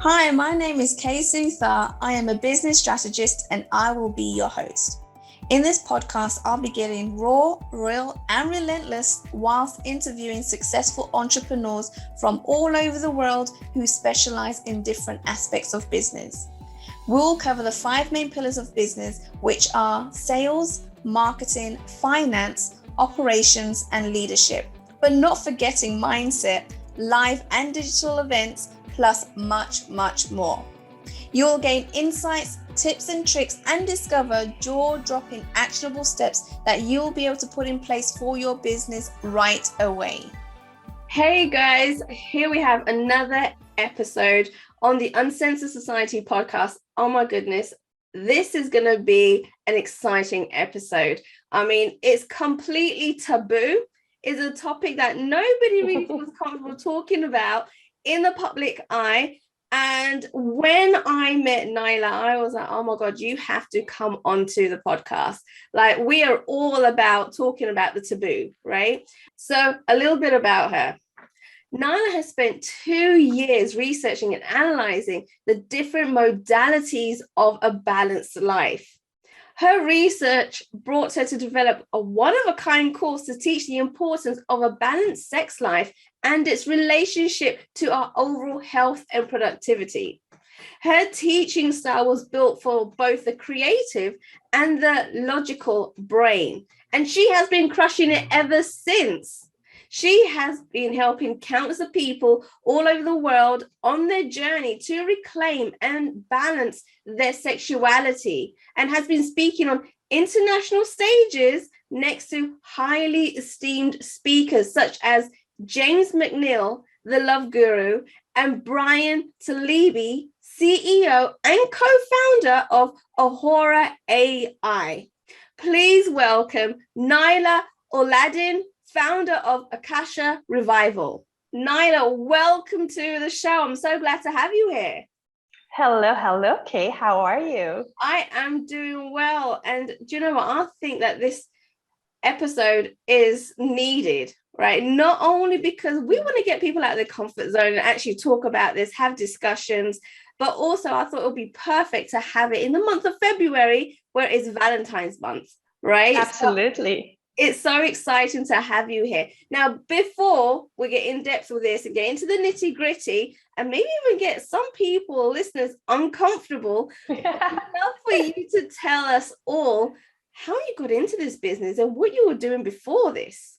Hi, my name is Kay Sutha. I am a business strategist and I will be your host. In this podcast, I'll be getting raw, real, and relentless whilst interviewing successful entrepreneurs from all over the world who specialize in different aspects of business. We'll cover the 5 main pillars of business, which are sales, marketing, finance, operations, and leadership, but not forgetting mindset, live and digital events, plus much, much more. You'll gain insights, tips and tricks, and discover jaw-dropping actionable steps that you'll be able to put in place for your business right away. Hey guys, here we have another episode on the Uncensored Society podcast. Oh my goodness, this is going to be an exciting episode. I mean, it's completely taboo. It's a topic that nobody really feels comfortable talking about in the public eye. And when I met Naailah, I was like, oh my God, you have to come onto the podcast. Like, we are all about talking about the taboo, right? So a little bit about her. Naailah has spent 2 years researching and analyzing the different modalities of a balanced life. Her research brought her to develop a one-of-a-kind course to teach the importance of a balanced sex life and its relationship to our overall health and productivity. Her teaching style was built for both the creative and the logical brain, and she has been crushing it ever since. She has been helping countless of people all over the world on their journey to reclaim and balance their sexuality, and has been speaking on international stages next to highly esteemed speakers such as James McNeil, the Love Guru, and Brian Talibi, CEO and co-founder of Ahura AI. Please welcome Naailah Auladin, founder of Akasha Revival. Naailah, welcome to the show. I'm so glad to have you here. Hello, Kay. How are you? I am doing well. And do you know what? I think that this episode is needed, right? Not only because we want to get people out of their comfort zone and actually talk about this, have discussions, but also I thought it would be perfect to have it in the month of February, where it's Valentine's month, right? Absolutely. It's so exciting to have you here. Now, before we get in depth with this and get into the nitty gritty, and maybe even get some people, listeners, uncomfortable, I'd love for you to tell us all how you got into this business and what you were doing before this.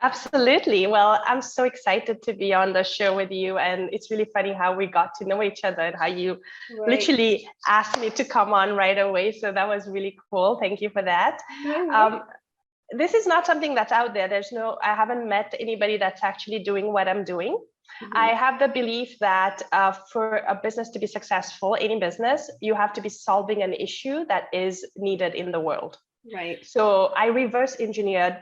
Absolutely. Well, I'm so excited to be on the show with you. And it's really funny how we got to know each other and how you literally asked me to come on right away. So that was really cool. Thank you for that. This is not something that's out there. I haven't met anybody that's actually doing what I'm doing. Mm-hmm. I have the belief that for a business to be successful, any business, you have to be solving an issue that is needed in the world. Right. So I reverse engineered,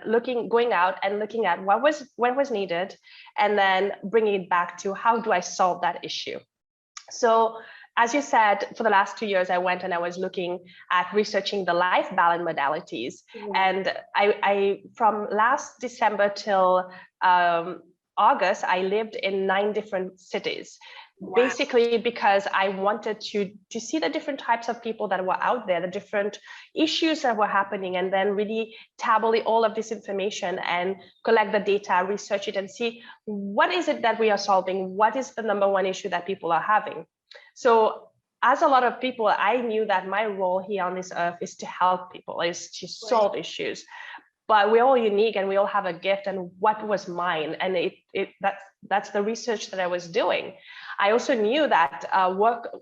going out and looking at what was needed, and then bringing it back to how do I solve that issue. So as you said, for the last 2 years, I went and I was looking at researching the life balance modalities. Mm-hmm. And I from last December till August, I lived in 9 different cities. Wow. Basically because I wanted to see the different types of people that were out there, the different issues that were happening, and then really tabulate all of this information and collect the data, research it, and see what is it that we are solving, what is the number one issue that people are having. So as a lot of people, I knew that my role here on this earth is to help people, is to solve issues. But we're all unique and we all have a gift, and what was mine? And that's the research that I was doing. I also knew that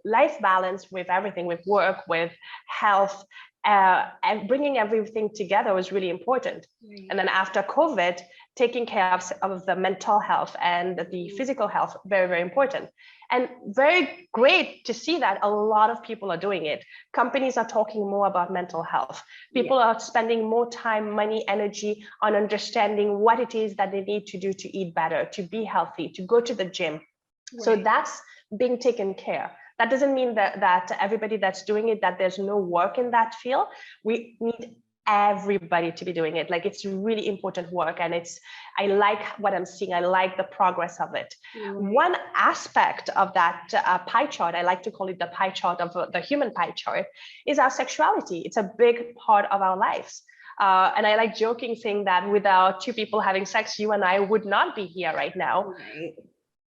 life balance with everything, with work, with health, and bringing everything together was really important. And then after COVID, taking care of the mental health and the physical health, very, very important. And very great to see that a lot of people are doing it. Companies are talking more about mental health. People are spending more time, money, energy on understanding what it is that they need to do to eat better, to be healthy, to go to the gym. Right. So that's being taken care. That doesn't mean that everybody that's doing it, that there's no work in that field. We need everybody to be doing it. Like, it's really important work, and I like what I'm seeing. I like the progress of it. Right. One aspect of that pie chart, I like to call it the pie chart of the human pie chart, is our sexuality. It's a big part of our lives. And I like joking, saying that without two people having sex, you and I would not be here right now. Right.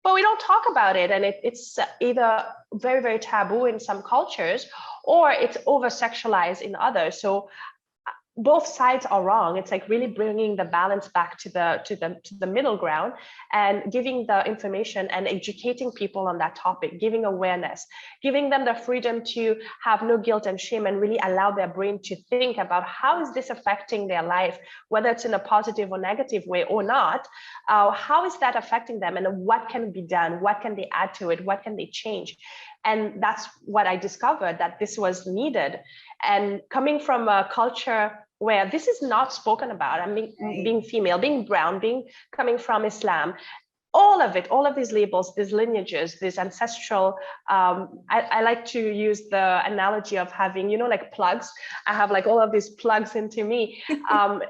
But we don't talk about it, and it's either very, very taboo in some cultures, or it's over sexualized in others. So both sides are wrong. It's like really bringing the balance back to the middle ground, and giving the information and educating people on that topic, giving awareness, giving them the freedom to have no guilt and shame, and really allow their brain to think about how is this affecting their life, whether it's in a positive or negative way or not. How is that affecting them, and what can be done? What can they add to it? What can they change? And that's what I discovered, that this was needed. And coming from a culture where this is not spoken about, I mean, being female, being brown, coming from Islam, all of it, all of these labels, these lineages, this ancestral, I like to use the analogy of having, like plugs. I have like all of these plugs into me.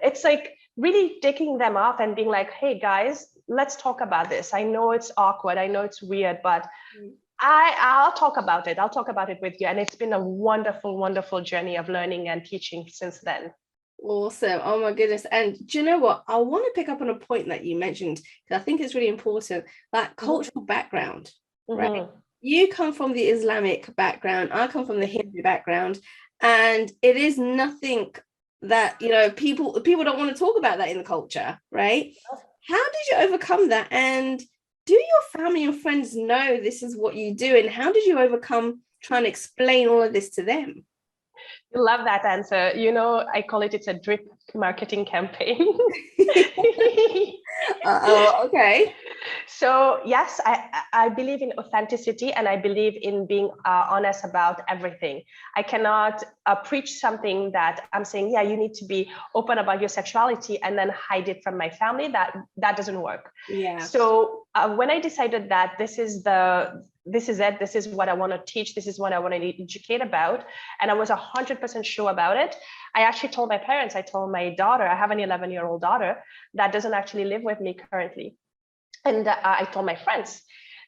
It's like really taking them off and being like, hey guys, let's talk about this. I know it's awkward, I know it's weird, but I'll talk about it. I'll talk about it with you. And it's been a wonderful, wonderful journey of learning and teaching since then. Awesome. Oh my goodness. And do you know what? I want to pick up on a point that you mentioned, because I think it's really important, that cultural background, right? You come from the Islamic background. I come from the Hindu background. And it is nothing that, people don't want to talk about that in the culture, right? How did you overcome that? And do your family and friends know this is what you do? And how did you overcome trying to explain all of this to them? Love that answer. I call it's a drip marketing campaign. Okay. So yes, I believe in authenticity, and I believe in being honest about everything. I cannot preach something that I'm saying, yeah, you need to be open about your sexuality, and then hide it from my family. That doesn't work. Yeah. So when I decided that this is it, this is what I want to teach, this is what I want to educate about, and I was 100% sure about it, I actually told my parents, I told my daughter, I have an 11-year-old daughter that doesn't actually live with me currently. And I told my friends.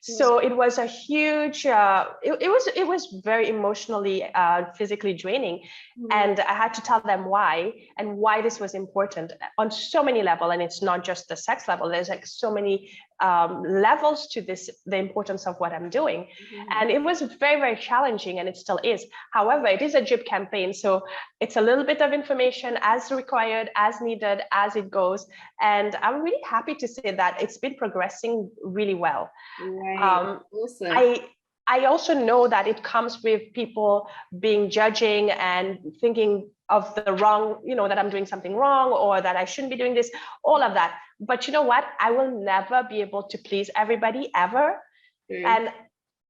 So it was a huge, it was very emotionally, physically draining. And I had to tell them why, and why this was important on so many levels. And it's not just the sex level. There's like so many levels to this, the importance of what I'm doing. And it was very, very challenging, and it still is. However, it is a drip campaign. So it's a little bit of information as required, as needed, as it goes. And I'm really happy to say that it's been progressing really well. Awesome. I also know that it comes with people being judging and thinking of the wrong, that I'm doing something wrong, or that I shouldn't be doing this, all of that. But you know what? I will never be able to please everybody ever. And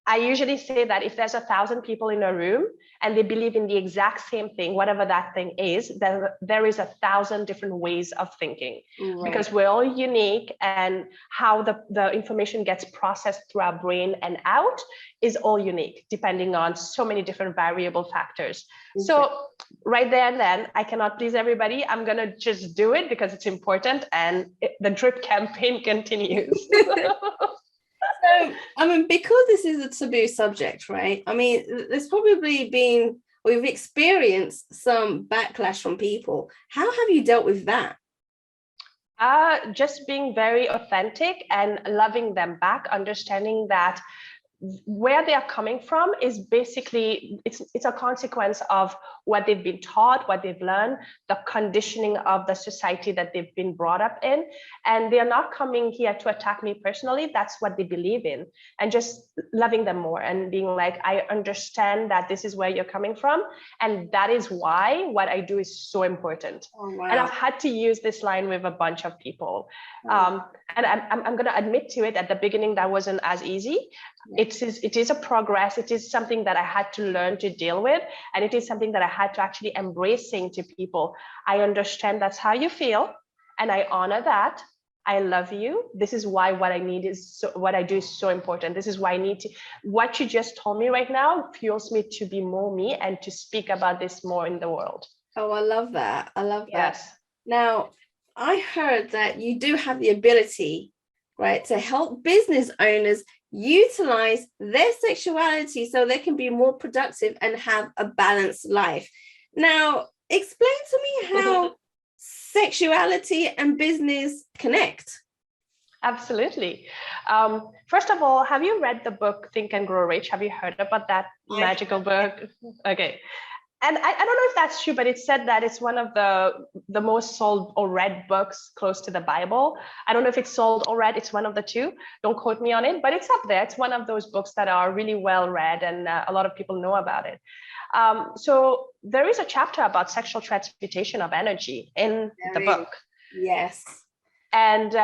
I usually say that if there's 1,000 people in a room and they believe in the exact same thing, whatever that thing is, then there is 1,000 different ways of thinking, because we're all unique, and how the information gets processed through our brain and out is all unique, depending on so many different variable factors. So right there and then, I cannot please everybody. I'm going to just do it because it's important, and the drip campaign continues. So, because this is a taboo subject, right? There's probably been, we've experienced some backlash from people. How have you dealt with that? Just being very authentic and loving them back, understanding that where they are coming from is basically, it's a consequence of what they've been taught, what they've learned, the conditioning of the society that they've been brought up in. And they're not coming here to attack me personally. That's what they believe in. And just loving them more and being like, I understand that this is where you're coming from. And that is why what I do is so important. And I've had to use this line with a bunch of people. And I'm going to admit to it, at the beginning, that wasn't as easy. It is a progress. It is something that I had to learn to deal with. And it is something that I had to actually embrace, saying to people, I understand that's how you feel, and I honor that. I love you. This is why what I need is what I do is so important. This is why I need to, what you just told me right now fuels me to be more me and to speak about this more in the world. Oh, I love that. I love that. Yes. Now, I heard that you do have the ability, right, to help business owners utilize their sexuality so they can be more productive and have a balanced life. Now, explain to me how sexuality and business connect. Absolutely. First of all, have you read the book Think and Grow Rich? Have you heard about that magical book? Okay. And I don't know if that's true, but it said that it's one of the most sold or read books close to the Bible. I don't know if it's sold or read. It's one of the two. Don't quote me on it, but it's up there. It's one of those books that are really well read, and a lot of people know about it. So there is a chapter about sexual transmutation of energy in the book. Yes. And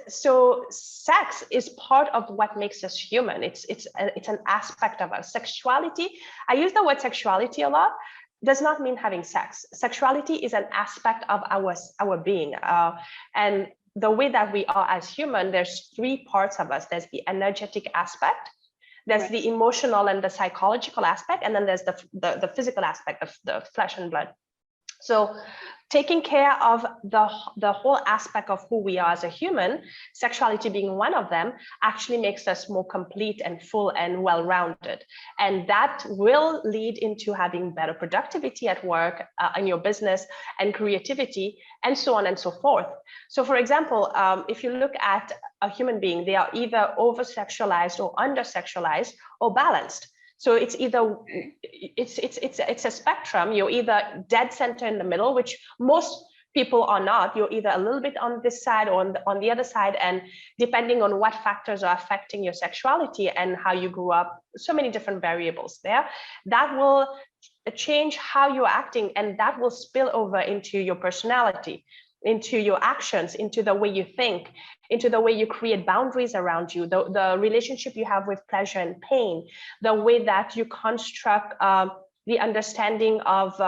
so sex is part of what makes us human. It's an aspect of us. Sexuality, I use the word sexuality a lot, does not mean having sex. Sexuality is an aspect of our being. And the way that we are as human, there's three parts of us. There's the energetic aspect, there's the emotional and the psychological aspect, and then there's the physical aspect of the flesh and blood. So taking care of the whole aspect of who we are as a human, sexuality being one of them, actually makes us more complete and full and well-rounded. And that will lead into having better productivity at work, in your business, and creativity, and so on and so forth. So for example, if you look at a human being, they are either over-sexualized or under-sexualized or balanced. So it's either it's a spectrum. You're either dead center in the middle, which most people are not. You're either a little bit on this side or on the other side, and depending on what factors are affecting your sexuality and how you grew up, so many different variables there, that will change how you're acting, and that will spill over into your personality, into your actions, into the way you think, into the way you create boundaries around you, the relationship you have with pleasure and pain, the way that you construct the understanding of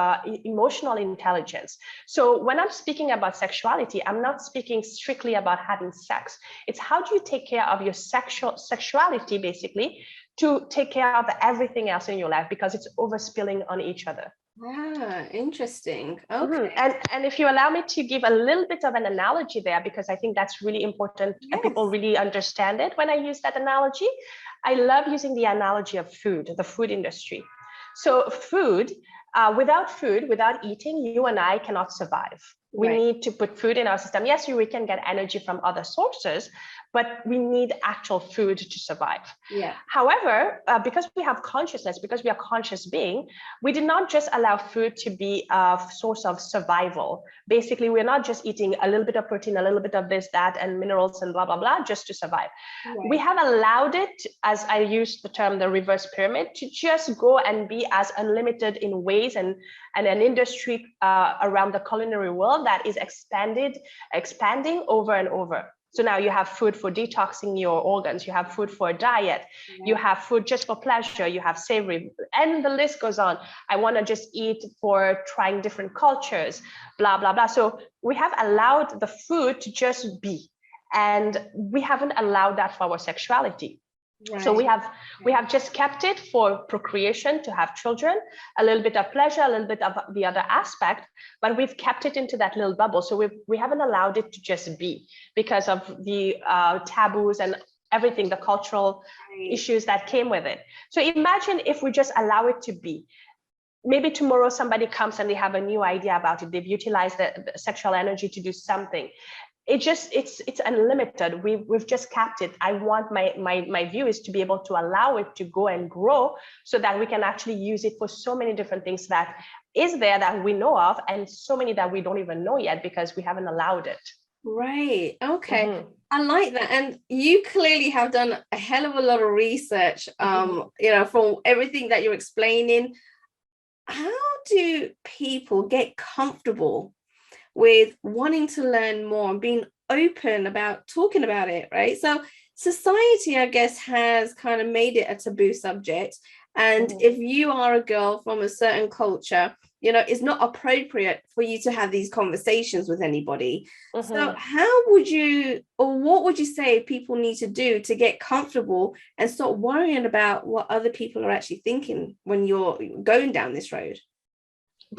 emotional intelligence. So when I'm speaking about sexuality, I'm not speaking strictly about having sex. It's how do you take care of your sexuality, basically, to take care of everything else in your life, because it's overspilling on each other. Ah, interesting. Okay. And if you allow me to give a little bit of an analogy there, because I think that's really important, and people really understand it when I use that analogy. I love using the analogy of food, the food industry. So food, without eating, you and I cannot survive. We need to put food in our system. Yes, we can get energy from other sources, but we need actual food to survive. Yeah. However, because we have consciousness, because we are conscious being, we did not just allow food to be a source of survival. Basically, we're not just eating a little bit of protein, a little bit of this, that, and minerals and blah, blah, blah, just to survive. Right. We have allowed it, as I use the term, the reverse pyramid, to just go and be as unlimited in ways, and an industry around the culinary world that is expanding over and over. So now you have food for detoxing your organs, you have food for a diet, you have food just for pleasure, you have savory, and the list goes on. I want to just eat for trying different cultures, blah, blah, blah. So we have allowed the food to just be, and we haven't allowed that for our sexuality. Right. So we have just kept it for procreation, to have children, a little bit of pleasure, a little bit of the other aspect, but we've kept it into that little bubble. So we haven't allowed it to just be, because of the taboos and everything, the cultural issues that came with it. So imagine if we just allow it to be. Maybe tomorrow somebody comes and they have a new idea about it. They've utilized the sexual energy to do something. It's unlimited. We've just capped it. I want my view is to be able to allow it to go and grow, so that we can actually use it for so many different things that is there that we know of, and so many that we don't even know yet because we haven't allowed it. Right. Okay. Mm-hmm. I like that. And you clearly have done a hell of a lot of research, from everything that you're explaining. How do people get comfortable with wanting to learn more and being open about talking about it, right? So society, I guess, has kind of made it a taboo subject. And if you are a girl from a certain culture, it's not appropriate for you to have these conversations with anybody. So how would you, or what would you say people need to do to get comfortable and stop worrying about what other people are actually thinking when you're going down this road?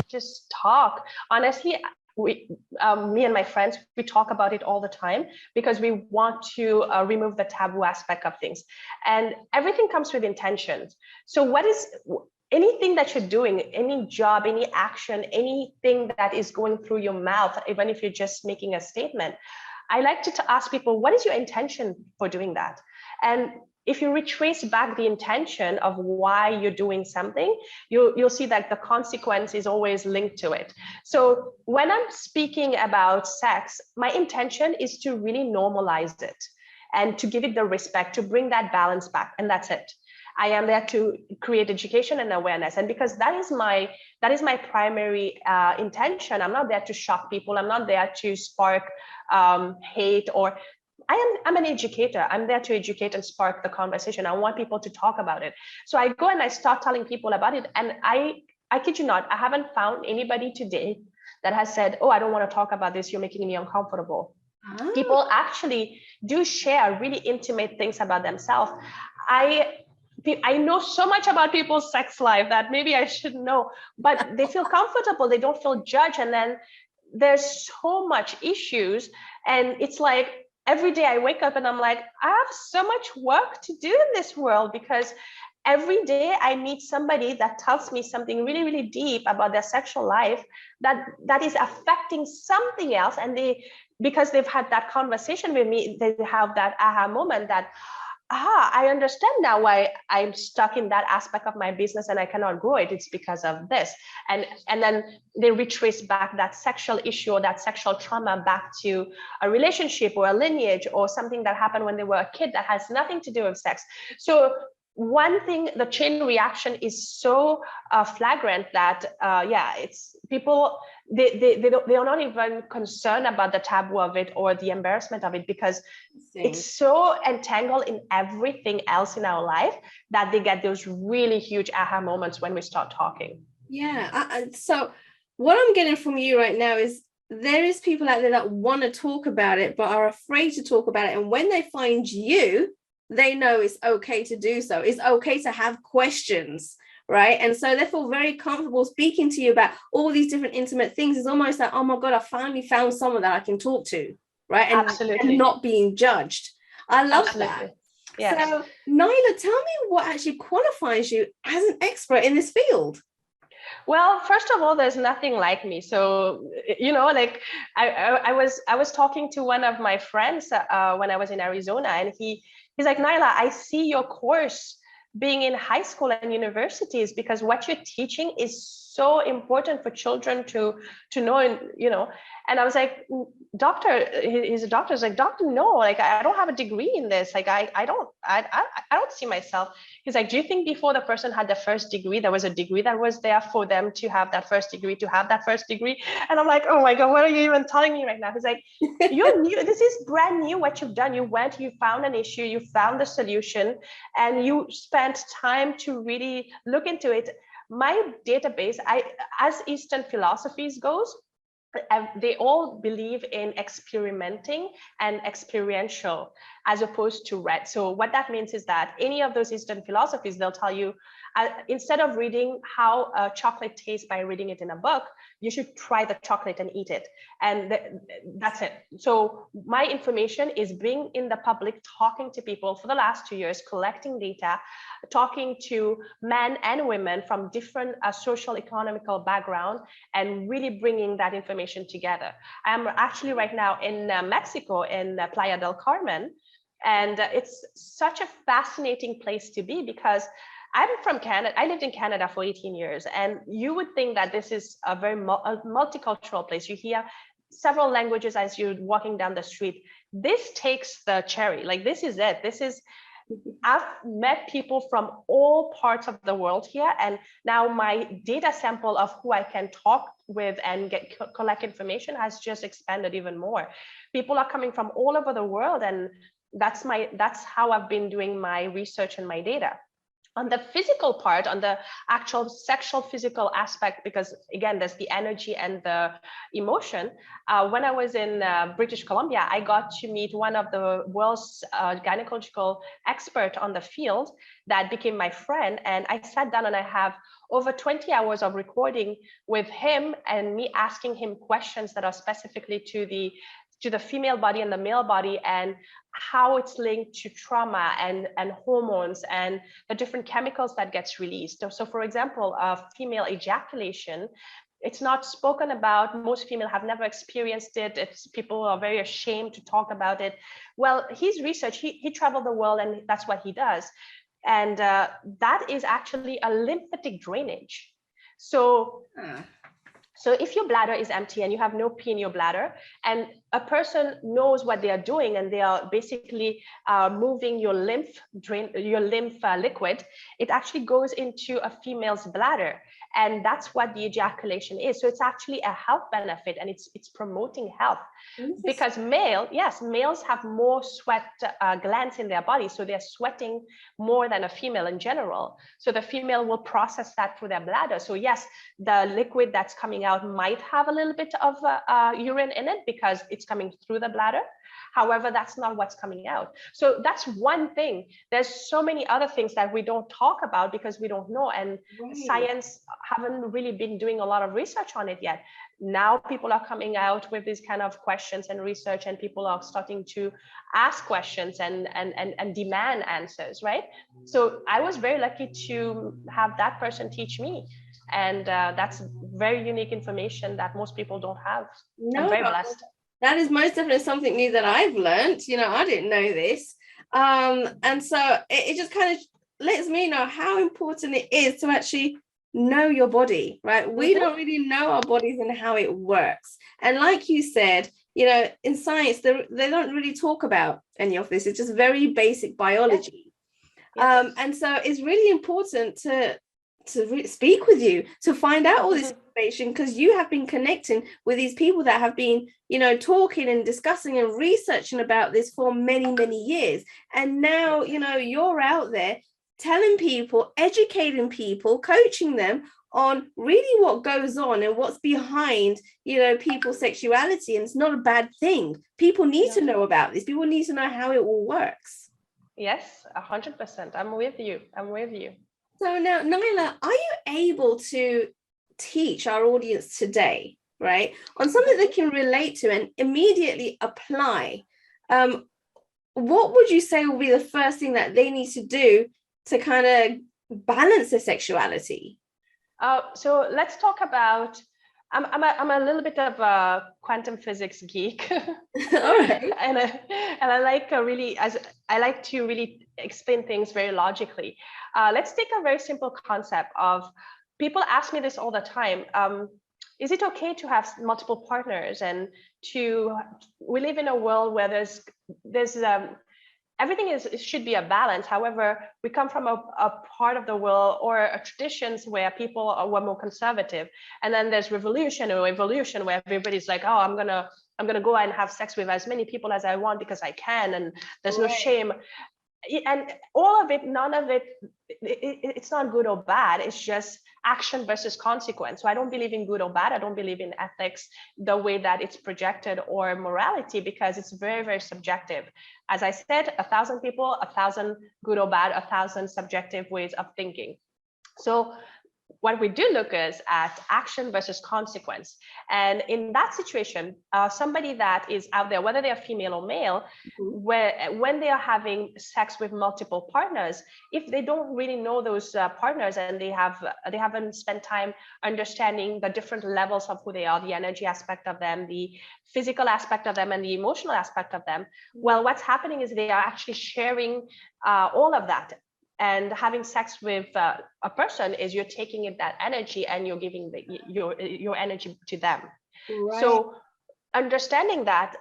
just talk. Honestly, me and my friends, we talk about it all the time because we want to remove the taboo aspect of things. And everything comes with intentions. So what is anything that you're doing, any job, any action, anything that is going through your mouth, even if you're just making a statement, I like to ask people, what is your intention for doing that? And if you retrace back the intention of why you're doing something, you'll see that the consequence is always linked to it. So when I'm speaking about sex, my intention is to really normalize it and to give it the respect, to bring that balance back, and that's it. I am there to create education and awareness, and because that is my primary intention. I'm not there to shock people. I'm not there to spark hate, or I'm an educator. I'm there to educate and spark the conversation. I want people to talk about it. So I go and I start telling people about it, and I kid you not, I haven't found anybody today that has said, "Oh, I don't want to talk about this. You're making me uncomfortable." Oh. People actually do share really intimate things about themselves. I know so much about people's sex life that maybe I should know, but they feel comfortable. They don't feel judged. And then there's so much issues. And it's like every day I wake up and I'm like, I have so much work to do in this world, because every day I meet somebody that tells me something really, really deep about their sexual life that is affecting something else. And because they've had that conversation with me, they have that aha moment that, I understand now why I'm stuck in that aspect of my business and I cannot grow it. It's because of this. And then they retrace back that sexual issue or that sexual trauma back to a relationship or a lineage or something that happened when they were a kid that has nothing to do with sex. So one thing, the chain reaction is so flagrant that it's people, they are not even concerned about the taboo of it or the embarrassment of it, because it's so entangled in everything else in our life that they get those really huge aha moments when we start talking. Yeah. So what I'm getting from you right now is there is people out there that want to talk about it but are afraid to talk about it, and when they find you, they know it's okay to do so. It's okay to have questions, right? And so they feel very comfortable speaking to you about all these different intimate things. It's almost like, oh my God, I finally found someone that I can talk to, right? And not being judged. I love that. Yes. So Naailah, tell me what actually qualifies you as an expert in this field. Well, first of all, there's nothing like me. So, like I was talking to one of my friends when I was in Arizona, and he's like, Naailah, I see your course being in high school and universities because what you're teaching is so important for children to know. And I was like, doctor, he's a doctor. He's like, doctor, no, like I don't have a degree in this. Like I don't see myself. He's like, do you think before the person had the first degree, there was a degree that was there for them to have that first degree, And I'm like, oh my God, what are you even telling me right now? He's like, you're new. This is brand new. What you've done, you found an issue, you found the solution, and you spent time to really look into it. My database, as Eastern philosophies goes, they all believe in experimenting and experiential as opposed to read. So what that means is that any of those Eastern philosophies, they'll tell you, instead of reading how a chocolate tastes by reading it in a book, you should try the chocolate and eat it. And that's it. So my information is being in the public, talking to people for the last 2 years, collecting data, talking to men and women from different social economical background, and really bringing that information together. I'm actually right now in Mexico, in Playa del Carmen, and it's such a fascinating place to be because I'm from Canada. I lived in Canada for 18 years, and you would think that this is a very multicultural place. You hear several languages as you're walking down the street. This takes the cherry. Like, this is it. I've met people from all parts of the world here, and now my data sample of who I can talk with and collect information has just expanded even more. People are coming from all over the world, and that's how I've been doing my research and my data. On the physical part, on the actual sexual physical aspect, because again, there's the energy and the emotion. When I was in British Columbia, I got to meet one of the world's gynecological expert on the field that became my friend. And I sat down and I have over 20 hours of recording with him and me asking him questions that are specifically to the female body and the male body, and how it's linked to trauma and hormones and the different chemicals that gets released. So for example, female ejaculation, it's not spoken about. Most female have never experienced it. People are very ashamed to talk about it. Well, his research, he traveled the world and that's what he does. And that is actually a lymphatic drainage. So if your bladder is empty and you have no pee in your bladder, and a person knows what they are doing and they are basically moving your lymph liquid, it actually goes into a female's bladder. And that's what the ejaculation is. So it's actually a health benefit, and it's promoting health. Because males have more sweat glands in their body. So they're sweating more than a female in general. So the female will process that through their bladder. So yes, the liquid that's coming out might have a little bit of urine in it because it's coming through the bladder. However, that's not what's coming out. So that's one thing. There's so many other things that we don't talk about because we don't know. And science haven't really been doing a lot of research on it yet. Now people are coming out with these kind of questions and research, and people are starting to ask questions and demand answers, right? So I was very lucky to have that person teach me. And that's very unique information that most people don't have. I'm very blessed. That is most definitely something new that I've learned. I didn't know this. And so it just kind of lets me know how important it is to actually know your body, right? We don't really know our bodies and how it works. And like you said, in science, they don't really talk about any of this. It's just very basic biology. Yes. And so it's really important to speak with you, to find out all this information, because you have been connecting with these people that have been, talking and discussing and researching about this for many, many years. And now, you're out there telling people, educating people, coaching them on really what goes on and what's behind, people's sexuality. And it's not a bad thing. People need to know about this. People need to know how it all works. Yes, 100%. I'm with you. So now, Naailah, are you able to teach our audience today, right, on something they can relate to and immediately apply? What would you say will be the first thing that they need to do to kind of balance their sexuality? So let's talk about, I'm a little bit of a quantum physics geek. All right. and I like I like to really explain things very logically. Let's take a very simple concept of, people ask me this all the time. Is it okay to have multiple partners? And we live in a world where there's everything should be a balance. However, we come from a part of the world or traditions where people were more conservative, and then there's revolution or evolution where everybody's like, oh, I'm gonna go and have sex with as many people as I want because I can, and there's no shame. And all of it, none of it, it's not good or bad. It's just action versus consequence. So I don't believe in good or bad. I don't believe in ethics the way that it's projected, or morality, because it's very, very subjective. As I said, 1,000 people, 1,000 good or bad, 1,000 subjective ways of thinking. So what we do look is at action versus consequence. And in that situation, somebody that is out there, whether they're female or male, when they are having sex with multiple partners, if they don't really know those partners, and they haven't spent time understanding the different levels of who they are, the energy aspect of them, the physical aspect of them, and the emotional aspect of them, well, what's happening is they are actually sharing all of that. And having sex with a person is you're taking that energy and you're giving your energy to them. Right. So understanding that,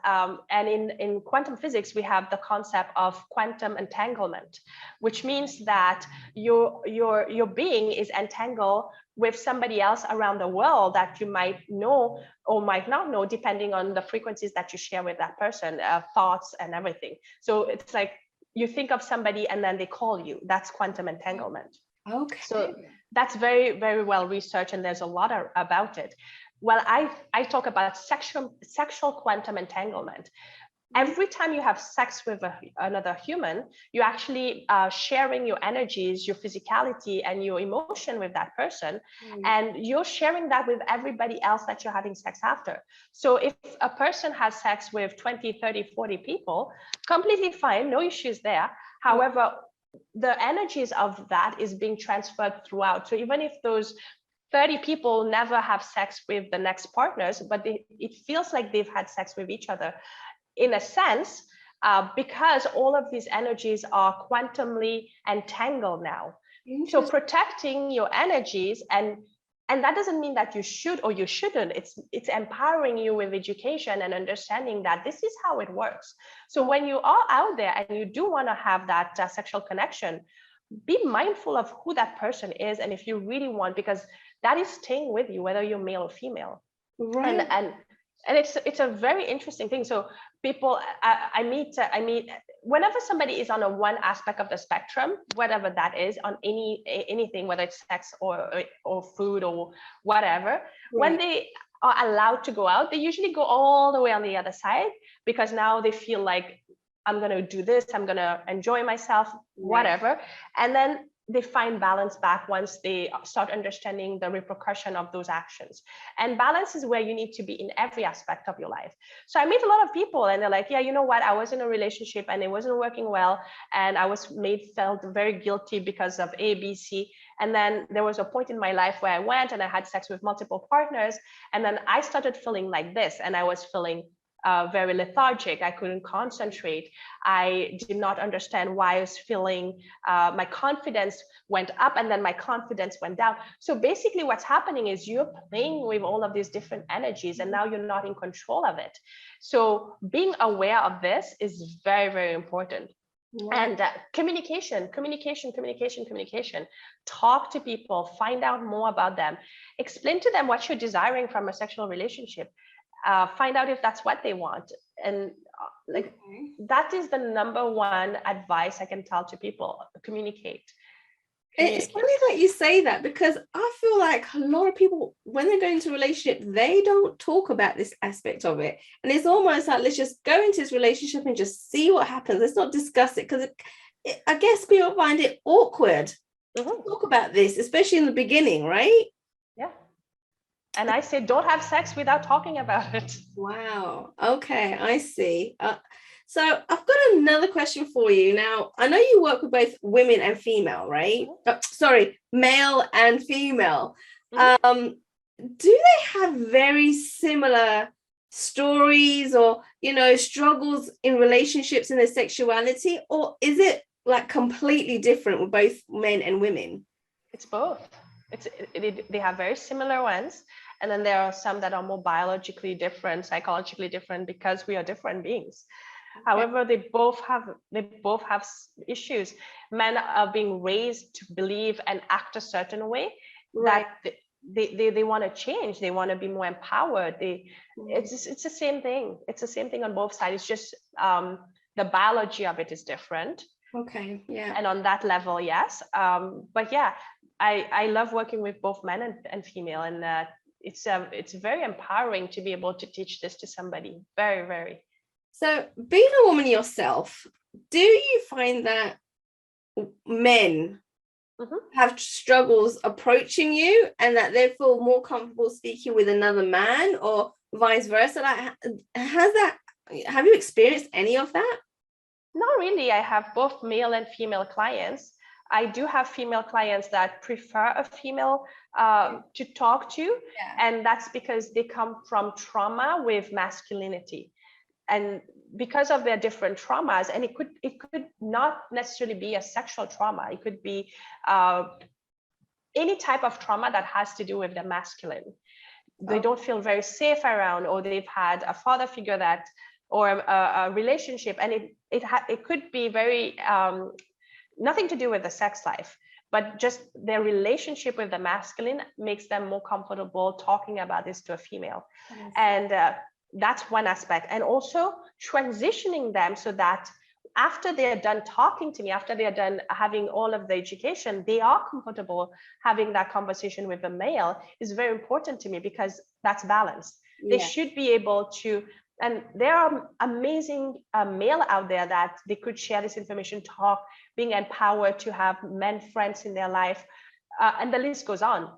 and in quantum physics, we have the concept of quantum entanglement, which means that your being is entangled with somebody else around the world that you might know or might not know, depending on the frequencies that you share with that person, thoughts and everything. So it's like, you think of somebody and then they call you. That's quantum entanglement. Okay. So that's very, very well researched, and there's a lot about it. Well, I talk about sexual quantum entanglement. Every time you have sex with another human, you're actually sharing your energies, your physicality, and your emotion with that person. And you're sharing that with everybody else that you're having sex after. So if a person has sex with 20, 30, 40 people, completely fine, no issues there. However, the energies of that is being transferred throughout. So even if those 30 people never have sex with the next partners, but it feels like they've had sex with each other in a sense, because all of these energies are quantumly entangled now. So protecting your energies, and that doesn't mean that you should or you shouldn't. It's empowering you with education and understanding that this is how it works. So when you are out there and you do want to have that sexual connection, be mindful of who that person is, and if you really want, because that is staying with you, whether you're male or female. Right. And it's a very interesting thing. So people, I meet whenever somebody is on a one aspect of the spectrum, whatever that is, on anything, whether it's sex or food or whatever, right. when they are allowed to go out, they usually go all the way on the other side, because now they feel like, I'm going to do this, I'm going to enjoy myself, whatever. And then they find balance back once they start understanding the repercussion of those actions. And balance is where you need to be in every aspect of your life. So I meet a lot of people and they're like, yeah, you know what? I was in a relationship and it wasn't working well. And I was felt very guilty because of A, B, C. And then there was a point in my life where I went and I had sex with multiple partners. And then I started feeling like this, and I was feeling very lethargic. I couldn't concentrate. I did not understand why I was feeling, my confidence went up and then my confidence went down. So basically what's happening is you're playing with all of these different energies and now you're not in control of it. So being aware of this is very, very important. And communication. Talk to people, find out more about them, explain to them what you're desiring from a sexual relationship. Find out if that's what they want. And that is the number one advice I can tell to people. Communicate. It's funny that you say that, because I feel like a lot of people, when they go into a relationship, they don't talk about this aspect of it. And it's almost like, let's just go into this relationship and just see what happens. Let's not discuss it, because I guess people find it awkward to talk about this, especially in the beginning, right? Yeah. And I say, don't have sex without talking about it. Wow. Okay, I see. So I've got another question for you. Now, I know you work with both women and female, right? Sorry, male and female. Do they have very similar stories or, struggles in relationships and their sexuality? Or is it like completely different with both men and women? It's both. They have very similar ones. And then there are some that are more biologically different, psychologically different, because we are different beings. Okay. However, they both have issues. Men are being raised to believe and act a certain way, that they want to change. They want to be more empowered. It's the same thing. It's the same thing on both sides. It's just the biology of it is different. Okay. Yeah. And on that level, yes. But yeah, I love working with both men and female, and it's very empowering to be able to teach this to somebody. Very, very. So being a woman yourself, do you find that men have struggles approaching you and that they feel more comfortable speaking with another man, or vice versa? Like, have you experienced any of that? Not really. I have both male and female clients. I do have female clients that prefer a female to talk to, and that's because they come from trauma with masculinity, and because of their different traumas. And it could not necessarily be a sexual trauma. It could be any type of trauma that has to do with the masculine. They don't feel very safe around, or they've had a father figure that, or a relationship, and it could be very nothing to do with the sex life, but just their relationship with the masculine makes them more comfortable talking about this to a female. And that's one aspect. And also transitioning them so that after they are done talking to me, after they are done having all of the education, they are comfortable having that conversation with a male is very important to me, because that's balance. They should be able to, and there are amazing male out there that they could share this information, talk, being empowered to have men friends in their life, and the list goes on.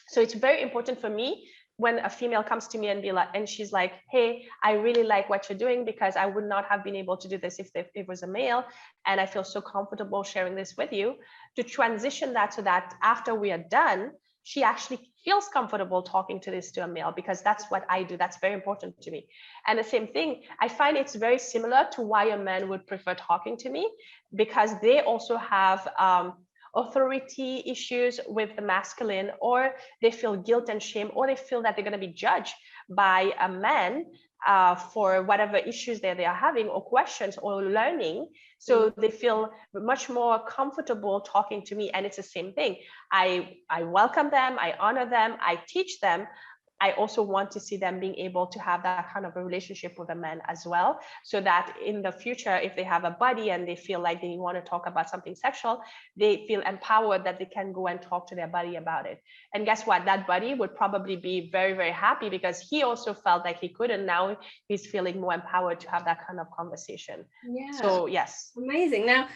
So it's very important for me when a female comes to me and she's like, hey, I really like what you're doing, because I would not have been able to do this if it was a male, and I feel so comfortable sharing this with you, to transition that so that after we are done, she actually feels comfortable talking to a male, because that's what I do. That's very important to me. And the same thing, I find it's very similar to why a man would prefer talking to me, because they also have authority issues with the masculine, or they feel guilt and shame, or they feel that they're going to be judged by a man for whatever issues they are having, or questions, or learning. So they feel much more comfortable talking to me. And it's the same thing. I welcome them, I honor them, I teach them. I also want to see them being able to have that kind of a relationship with a man as well, so that in the future, if they have a buddy and they feel like they want to talk about something sexual, they feel empowered that they can go and talk to their buddy about it. And guess what? That buddy would probably be very, very happy, because he also felt like he couldn't. Now he's feeling more empowered to have that kind of conversation. Yeah. So yes. Amazing. Now,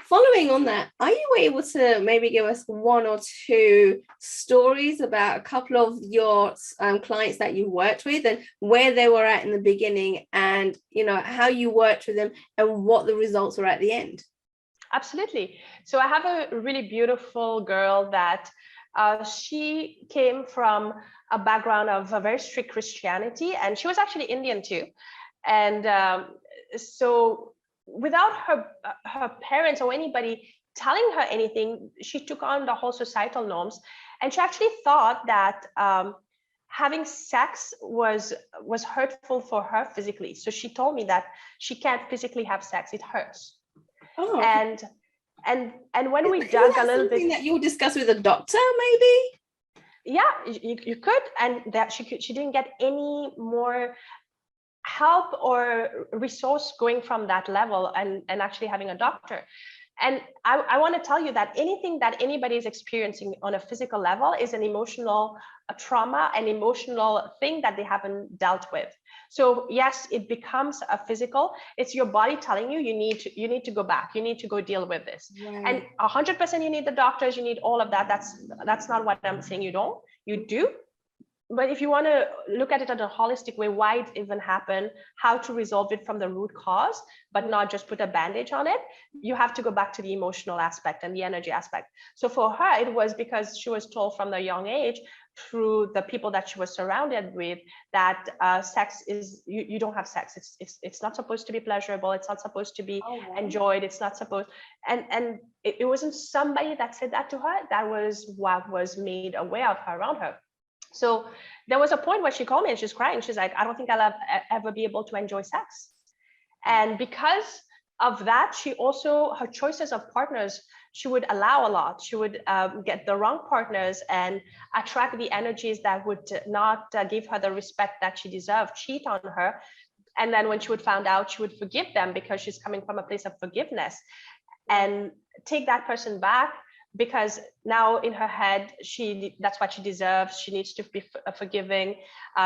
following on that, are you able to maybe give us one or two stories about a couple of your clients that you worked with, and where they were at in the beginning, and how you worked with them and what the results were at the end? Absolutely. So I have a really beautiful girl that she came from a background of a very strict Christianity, and she was actually Indian too. And so without her parents or anybody telling her anything, she took on the whole societal norms, and she actually thought that having sex was hurtful for her physically. So she told me that she can't physically have sex; it hurts. Oh, okay. And when we dug a little bit, that you'll discuss with a doctor, maybe. Yeah, you could, and that she didn't get any more help or resource going from that level, and actually having a doctor. And I want to tell you that anything that anybody is experiencing on a physical level is an emotional trauma, an emotional thing that they haven't dealt with. So yes, it becomes a physical. It's your body telling you you need to go back. You need to go deal with this. Right. And 100% you need the doctors. You need all of that. That's not what I'm saying. You don't. You do. But if you want to look at it in a holistic way, why it even happened, how to resolve it from the root cause, but not just put a bandage on it, you have to go back to the emotional aspect and the energy aspect. So for her, it was because she was told from the young age, through the people that she was surrounded with, that sex is, you don't have sex. It's not supposed to be pleasurable. It's not supposed to be enjoyed. It's not supposed, and it wasn't somebody that said that to her. That was what was made aware of her around her. So there was a point where she called me and she's crying. She's like, I don't think I'll ever be able to enjoy sex. And because of that, she also, her choices of partners, she would allow a lot. She would get the wrong partners and attract the energies that would not give her the respect that she deserved, cheat on her. And then when she would find out, she would forgive them, because she's coming from a place of forgiveness, and take that person back, because now in her head, that's what she deserves. She needs to be forgiving.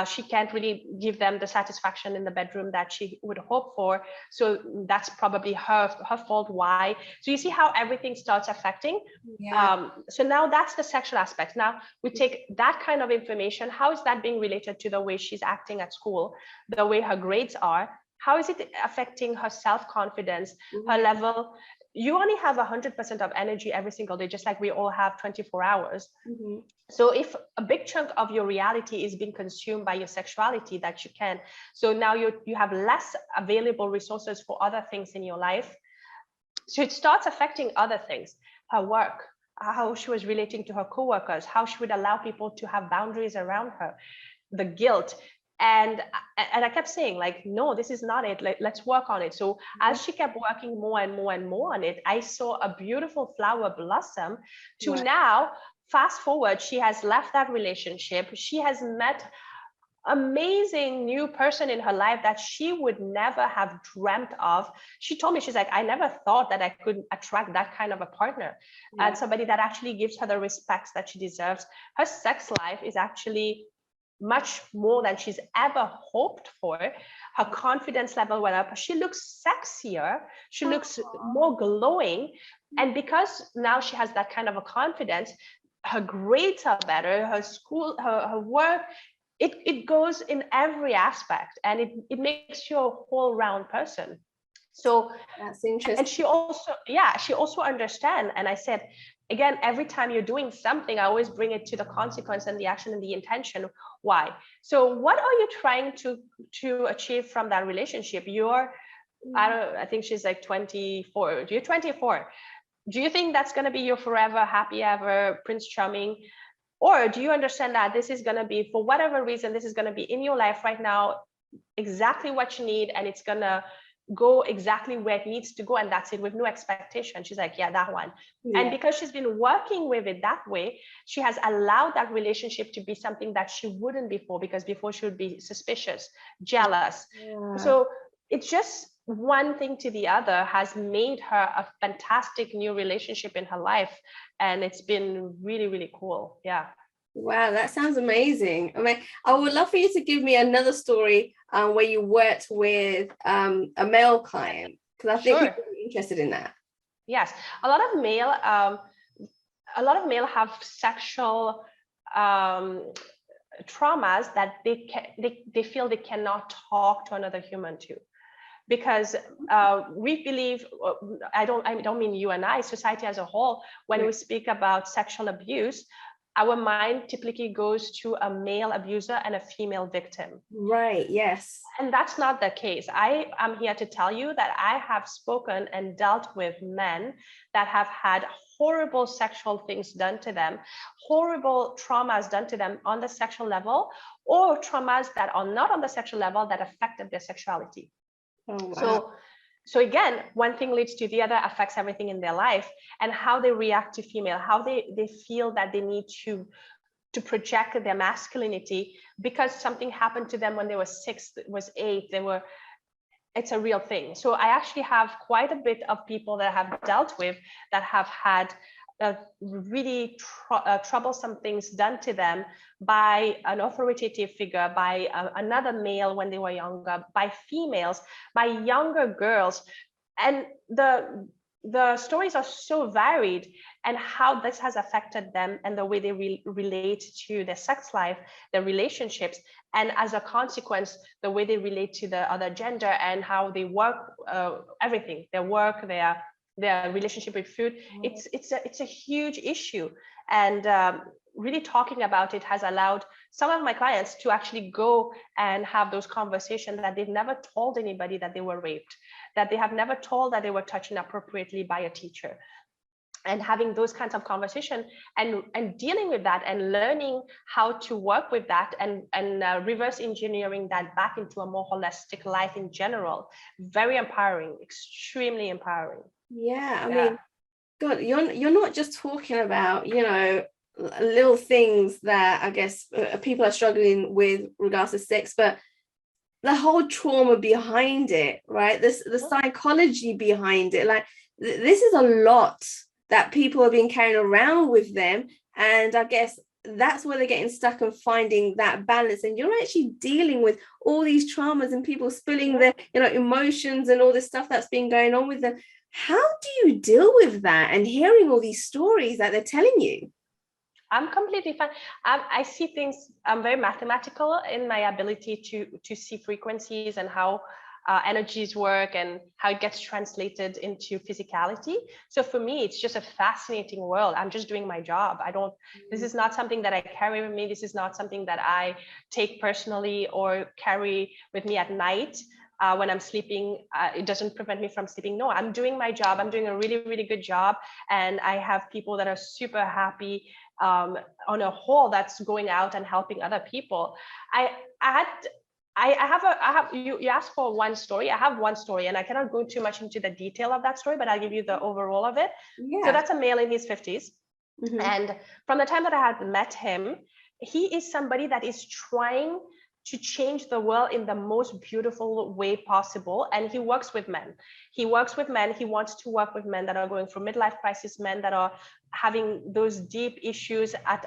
She can't really give them the satisfaction in the bedroom that she would hope for. So that's probably her fault. Why? So you see how everything starts affecting. Yeah. So now that's the sexual aspect. Now we take that kind of information. How is that being related to the way she's acting at school, the way her grades are? How is it affecting her self-confidence, her level? You only have 100% of energy every single day, just like we all have 24 hours. Mm-hmm. So if a big chunk of your reality is being consumed by your sexuality, that you can, so now you have less available resources for other things in your life. So it starts affecting other things, her work, how she was relating to her coworkers, how she would allow people to have boundaries around her, the guilt. And I kept saying, like, no, this is not it. Like, let's work on it. So as she kept working more and more and more on it, I saw a beautiful flower blossom to now, fast forward, she has left that relationship. She has met amazing new person in her life that she would never have dreamt of. She told me, she's like, I never thought that I could attract that kind of a partner, and somebody that actually gives her the respects that she deserves. Her sex life is actually much more than she's ever hoped for. Her confidence level went up. She looks sexier. She looks more glowing. And because now she has that kind of a confidence, her grades are better, her school, her work, it goes in every aspect, and it makes you a whole round person. So that's interesting. And she also understand. And I said, again, every time you're doing something, I always bring it to the consequence and the action and the intention. Why? So what are you trying to achieve from that relationship? I think she's like 24. You're 24. Do you think that's going to be your forever happy ever Prince Charming? Or do you understand that this is going to be, for whatever reason, this is going to be in your life right now, exactly what you need, and it's going to go exactly where it needs to go, and that's it, with no expectation? She's like, yeah, that one. And because she's been working with it that way, she has allowed that relationship to be something that she wouldn't before, because before she would be suspicious, jealous. So it's just one thing to the other has made her a fantastic new relationship in her life, and it's been really, really cool. Wow, that sounds amazing. I mean, I would love for you to give me another story where you worked with a male client, because I think we're really interested in that. Yes, a lot of male have sexual traumas that they feel they cannot talk to another human to, because we believe, I don't mean you and I, society as a whole, when we speak about sexual abuse, our mind typically goes to a male abuser and a female victim. Right, yes. And that's not the case. I am here to tell you that I have spoken and dealt with men that have had horrible sexual things done to them, horrible traumas done to them on the sexual level, or traumas that are not on the sexual level that affected their sexuality. Oh, wow. So again, one thing leads to the other, affects everything in their life, and how they react to female, how they feel that they need to project their masculinity because something happened to them when they were 6, was 8, it's a real thing. So I actually have quite a bit of people that I have dealt with that have had really troublesome things done to them by an authoritative figure, by another male when they were younger, by females, by younger girls. And the stories are so varied, and how this has affected them and the way they relate to their sex life, their relationships, and as a consequence, the way they relate to the other gender and how they work, everything, their work, their relationship with food. It's a huge issue, and really talking about it has allowed some of my clients to actually go and have those conversations that they've never told anybody that they were raped, that they have never told that they were touched inappropriately by a teacher. And having those kinds of conversation and dealing with that and learning how to work with that and reverse engineering that back into a more holistic life in general. Very empowering, extremely empowering. I mean, God, you're not just talking about, little things that I guess people are struggling with regards to sex, but the whole trauma behind it, right? The psychology behind it, like this is a lot that people have been carrying around with them, and I guess that's where they're getting stuck and finding that balance. And you're actually dealing with all these traumas and people spilling their emotions and all this stuff that's been going on with them. How do you deal with that and hearing all these stories that they're telling you? I'm completely fine. I see things, I'm very mathematical in my ability to see frequencies and how energies work and how it gets translated into physicality. So for me, it's just a fascinating world. I'm just doing my job. This is not something that I carry with me. This is not something that I take personally or carry with me at night. When I'm sleeping, it doesn't prevent me from sleeping. No, I'm doing my job. I'm doing a really, really good job. And I have people that are super happy on a whole that's going out and helping other people. You asked for one story. I have one story, and I cannot go too much into the detail of that story, but I'll give you the overall of it. So that's a male in his 50s. And from the time that I had met him, he is somebody that is trying to change the world in the most beautiful way possible. And he works with men. He wants to work with men that are going through midlife crisis, men that are having those deep issues at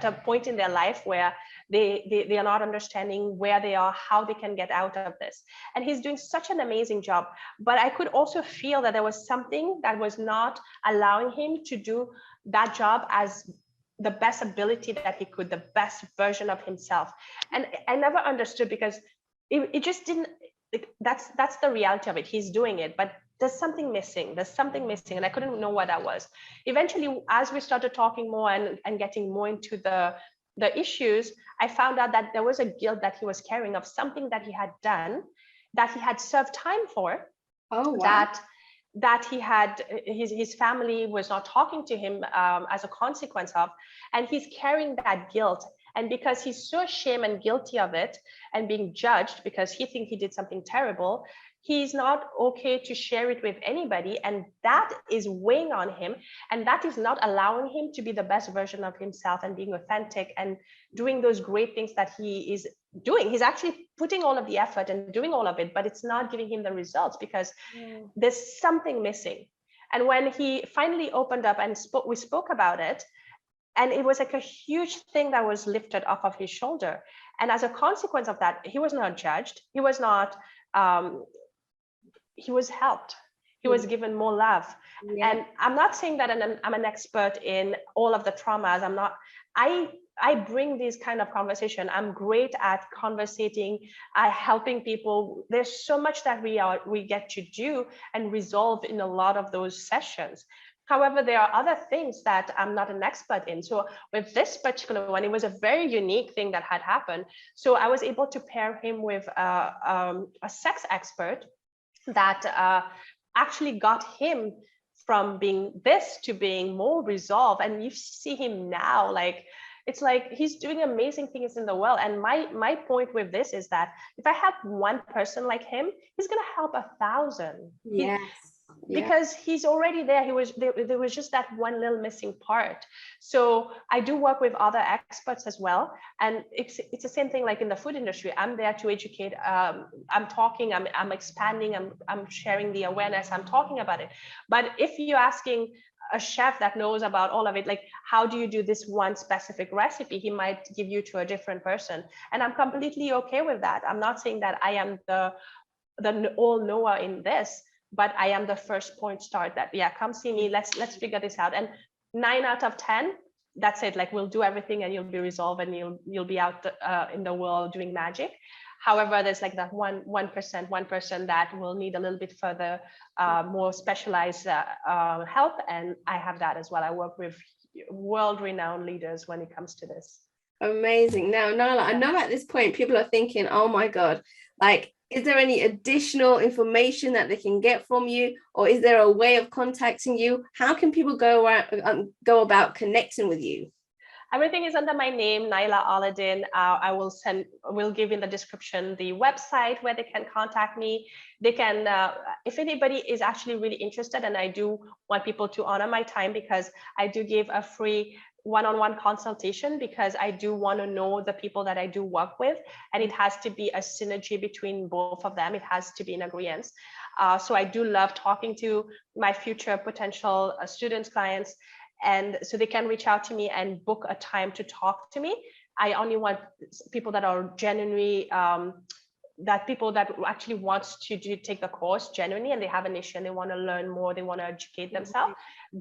a point in their life where they are not understanding where they are, how they can get out of this. And he's doing such an amazing job. But I could also feel that there was something that was not allowing him to do that job as the best ability that he could, the best version of himself. And I never understood, because it just didn't, that's the reality of it. He's doing it, but there's something missing, and I couldn't know what that was. Eventually, as we started talking more and getting more into the issues, I found out that there was a guilt that he was carrying of something that he had done, that he had served time for. Oh, wow. That he had, his family was not talking to him as a consequence of, and he's carrying that guilt. And because he's so ashamed and guilty of it and being judged because he thinks he did something terrible, he's not okay to share it with anybody. And that is weighing on him. And that is not allowing him to be the best version of himself and being authentic and doing those great things that he is doing. He's actually putting all of the effort and doing all of it, but it's not giving him the results because there's something missing. And when he finally opened up and we spoke about it, and it was like a huge thing that was lifted off of his shoulder. And as a consequence of that, he was not judged. He was not, he was helped. He was given more love. Yeah. And I'm not saying that I'm an expert in all of the traumas. I'm not, I bring these kind of conversation. I'm great at conversating, helping people. There's so much that we get to do and resolve in a lot of those sessions. However, there are other things that I'm not an expert in. So with this particular one, it was a very unique thing that had happened. So I was able to pair him with a sex expert that actually got him from being this to being more resolved. And you see him now, like, it's like he's doing amazing things in the world. And my point with this is that if I help one person like him, he's going to help 1,000. Yes. Because he's already there. There was just that one little missing part. So I do work with other experts as well, and it's the same thing like in the food industry. I'm there to educate. I'm talking. I'm expanding. I'm sharing the awareness. I'm talking about it. But if you're asking a chef that knows about all of it, like how do you do this one specific recipe, he might give you to a different person, and I'm completely okay with that. I'm not saying that I am the all knower in this, but I am the first point start that, yeah, come see me, let's figure this out. And 9 out of 10, that's it. Like, we'll do everything and you'll be resolved and you'll be out in the world doing magic. However, there's like that one person that will need a little bit further, more specialized help. And I have that as well. I work with world-renowned leaders when it comes to this. Amazing. Now, Naailah, I know at this point people are thinking, oh my God, like, is there any additional information that they can get from you, or is there a way of contacting you? How can people go about connecting with you? Everything is under my name, Naailah Auladin. I will give in the description the website where they can contact me. They can, if anybody is actually really interested, and I do want people to honor my time, because I do give a free one-on-one consultation, because I do want to know the people that I do work with, and it has to be a synergy between both of them. It has to be in agreement. So I do love talking to my future potential students, clients, and so they can reach out to me and book a time to talk to me. I only want people that are genuinely, that people that actually wants to take the course genuinely, and they have an issue and they want to learn more, they want to educate themselves.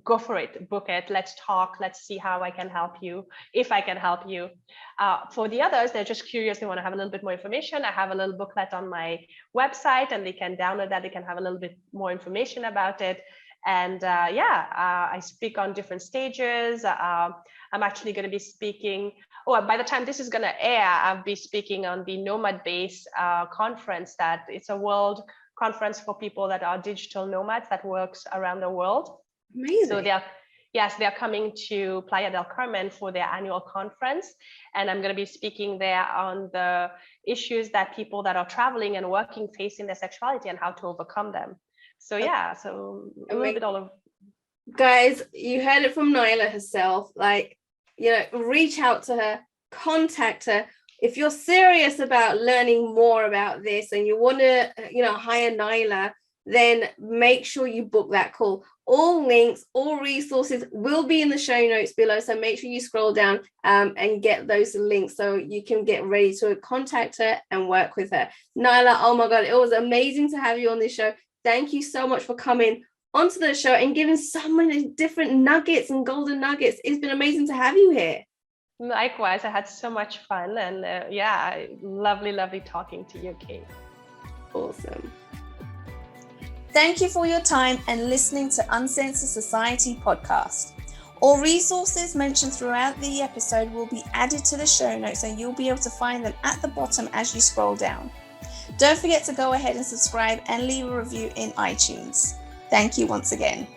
Go for it, book it, let's talk, let's see how I can help you, if I can help you. For the others, they're just curious, they want to have a little bit more information. I have a little booklet on my website, and they can download that, they can have a little bit more information about it. And I speak on different stages. I'm actually going to be speaking, by the time this is going to air, I'll be speaking on the Nomad Base conference. That it's a world conference for people that are digital nomads that works around the world. Amazing. So they're coming to Playa del Carmen for their annual conference, and I'm going to be speaking there on the issues that people that are traveling and working face in their sexuality and how to overcome them. So yeah, so a little bit all of. Guys, you heard it from Naailah herself. Like, reach out to her, contact her. if you're serious about learning more about this and you want to, hire Naailah, then make sure you book that call. All links, all resources will be in the show notes below. So make sure you scroll down and get those links so you can get ready to contact her and work with her. Naailah, oh my God, it was amazing to have you on this show. Thank you so much for coming onto the show and giving so many different nuggets and golden nuggets. It's been amazing to have you here. Likewise, I had so much fun, and lovely talking to you, Kate. Awesome. Thank you for your time and listening to Uncensored Society podcast. All resources mentioned throughout the episode will be added to the show notes, and you'll be able to find them at the bottom as you scroll down. Don't forget to go ahead and subscribe and leave a review in iTunes. Thank you once again.